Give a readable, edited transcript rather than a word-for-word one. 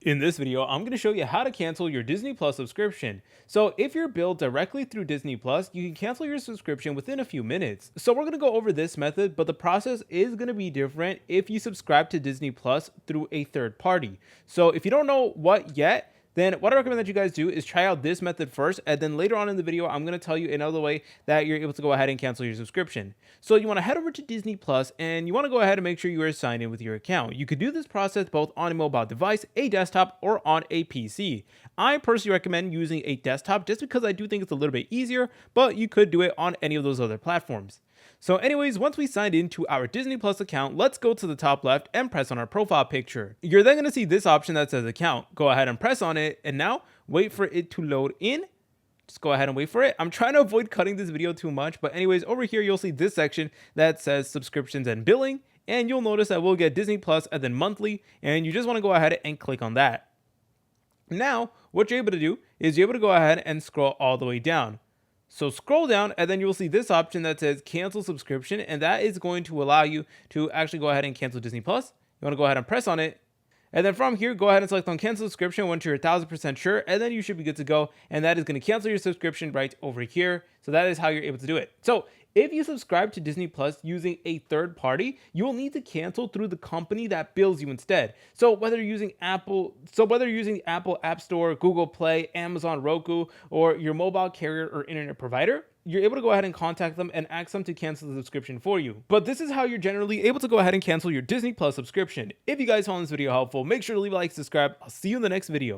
In this video, I'm going to show you how to cancel your Disney Plus subscription. So if you're billed directly through Disney Plus, you can cancel your subscription within a few minutes. So we're going to go over this method, but the process is going to be different if you subscribe to Disney Plus through a third party. So if you don't know what yet, then what I recommend that you guys do is try out this method first, and then later on in the video, I'm going to tell you another way that you're able to go ahead and cancel your subscription. So you want to head over to Disney Plus, and you want to go ahead and make sure you are signed in with your account. You could do this process both on a mobile device, a desktop, or on a PC. I personally recommend using a desktop just because I do think it's a little bit easier, but you could do it on any of those other platforms. So anyways, once we signed into our Disney Plus account, let's go to the top left and press on our profile picture. You're then going to see this option that says account. Go ahead and press on it, and now wait for it to load in. Just go ahead and wait for it. I'm trying to avoid cutting this video too much, but anyways, over here you'll see this section that says subscriptions and billing, and you'll notice that we'll get Disney Plus and then monthly, and you just want to go ahead and click on that. Now, what you're able to do is you're able to go ahead and scroll all the way down. So scroll down, and then you'll see this option that says cancel subscription, and that is going to allow you to actually go ahead and cancel Disney Plus. You want to go ahead and press on it. And then from here, go ahead and select on cancel subscription once you're 1000% sure, and then you should be good to go. And that is going to cancel your subscription right over here. So that is how you're able to do it. So if you subscribe to Disney Plus using a third party, you will need to cancel through the company that bills you instead. So whether you're using Apple App Store, Google Play, Amazon Roku, or your mobile carrier or internet provider, you're able to go ahead and contact them and ask them to cancel the subscription for you. But this is how you're generally able to go ahead and cancel your Disney Plus subscription. If you guys found this video helpful, make sure to leave a like, subscribe. I'll see you in the next video.